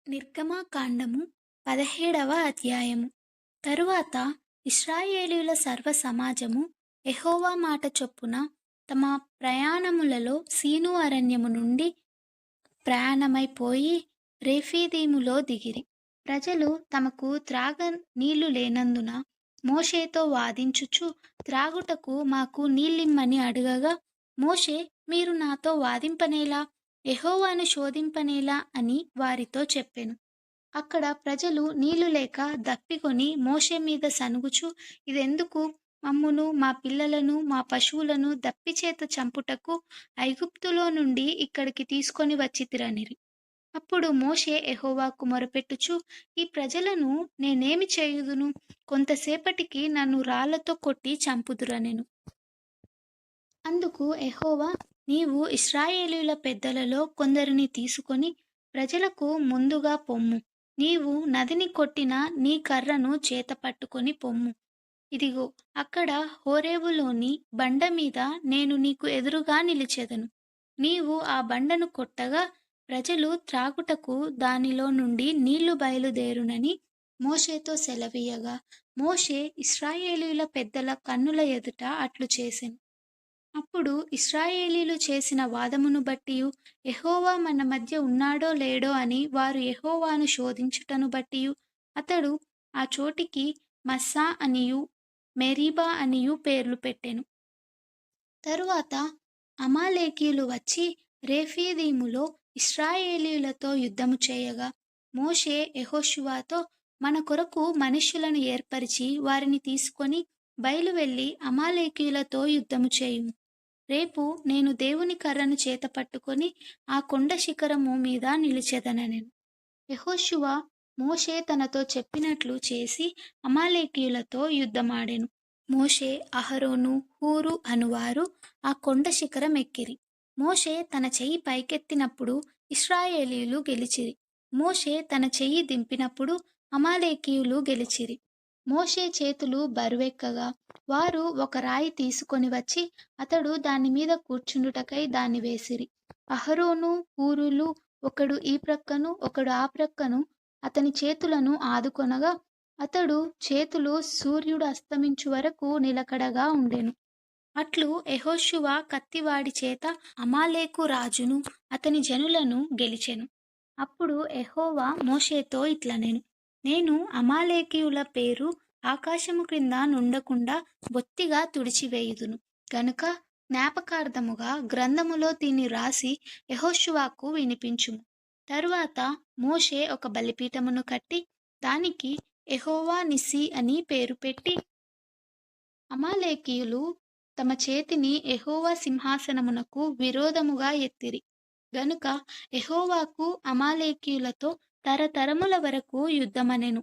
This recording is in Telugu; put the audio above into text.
నిర్గమకాండము 17వ అధ్యాయము. తరువాత ఇశ్రాయేలీయుల సర్వ సమాజము యెహోవా మాట చొప్పున తమ ప్రయాణములలో సీను అరణ్యము నుండి ప్రయాణమైపోయి రెఫీదీములో దిగిరి. ప్రజలు తమకు త్రాగ నీళ్లు లేనందున మోషేతో వాదించుచు త్రాగుటకు మాకు నీళ్ళిమ్మని అడగగా, మోషే, మీరు నాతో వాదింపనేలా, యెహోవాను శోధింపనేలా అని వారితో చెప్పెను. అక్కడ ప్రజలు నీళ్లు లేక దప్పికొని మోషే మీద సణుగుచు, ఇదెందుకు? మమ్మును, మా పిల్లలను, మా పశువులను దప్పిచేత చంపుటకు ఐగుప్తులో నుండి ఇక్కడికి తీసుకొని వచ్చితిరనిరి. అప్పుడు మోషే యెహోవాకు మొరపెట్టుచు, ఈ ప్రజలను నేనేమి చేయుదును? కొంతసేపటికి నన్ను రాళ్లతో కొట్టి చంపుదురనెను. అందుకు యెహోవా, నీవు ఇశ్రాయేలీయుల పెద్దలలో కొందరిని తీసుకొని ప్రజలకు ముందుగా పొమ్ము. నీవు నదిని కొట్టిన నీ కర్రను చేతపట్టుకొని పొమ్ము. ఇదిగో, అక్కడ హోరేబులోని బండ మీద నేను నీకు ఎదురుగా నిలిచెదను. నీవు ఆ బండను కొట్టగా ప్రజలు త్రాగుటకు దానిలో నుండి నీళ్లు బయలుదేరునని మోషేతో సెలవీయగా, మోషే ఇశ్రాయేలీయుల పెద్దల కన్నుల ఎదుట అట్లు చేసెను. అప్పుడు ఇశ్రాయేలీయులు చేసిన వాదమును బట్టియు, యెహోవా మన మధ్య ఉన్నాడో లేడో అని వారు యెహోవాను శోధించుటను బట్టియు, అతడు ఆ చోటికి మస్సా అనియు మెరీబా అనియు పేర్లు పెట్టెను. తరువాత అమాలేకీయులు వచ్చి రెఫీదీములో ఇశ్రాయేలీయులతో యుద్ధము చేయగా, మోషే యెహోషువతో, మన కొరకు మనుష్యులను ఏర్పరిచి వారిని తీసుకొని బయలువెళ్ళి అమాలేకీయులతో యుద్ధము చేయుము. రేపు నేను దేవుని కర్రను చేతపట్టుకొని ఆ కొండ శిఖరము మీద నిలిచెదనెను. యెహోషువ మోషే తనతో చెప్పినట్లు చేసి అమాలేకీయులతో యుద్ధమాడెను. మోషే, అహరోను, హూరు అనువారు ఆ కొండ శిఖరం ఎక్కిరి. మోషే తన చెయ్యి పైకెత్తినప్పుడు ఇశ్రాయేలీయులు గెలిచిరి. మోషే తన చెయ్యి దింపినప్పుడు అమాలేకీయులు గెలిచిరి. మోషే చేతులు బరువెక్కగా వారు ఒక రాయి తీసుకొని వచ్చి అతడు దాని మీద కూర్చుండుటకై దాన్ని వేసిరి. అహరోను, హూరులు ఒకడు ఈ ప్రక్కను ఒకడు ఆ ప్రక్కను అతని చేతులను ఆదుకొనగా అతడు చేతులు సూర్యుడు అస్తమించు వరకు నిలకడగా ఉండెను. అట్లు యెహోషువ కత్తివాడి చేత అమాలేకు రాజును అతని జనులను గెలిచెను. అప్పుడు యెహోవా మోషేతో ఇట్లనెను, నేను అమాలేకీయుల పేరు ఆకాశము క్రింద నుండకుండా బొత్తిగా తుడిచివేయుదును గనుక జ్ఞాపకార్థముగా గ్రంథములో దీన్ని రాసి యెహోషువకు వినిపించుము. తరువాత మోషే ఒక బలిపీఠమును కట్టి దానికి యెహోవా నిస్సి అని పేరు పెట్టి, అమాలేకీయులు తమ చేతిని యెహోవా సింహాసనమునకు విరోధముగా ఎత్తిరి గనుక యెహోవాకు అమాలేకీయులతో తరతరముల వరకు యుద్ధమనెను.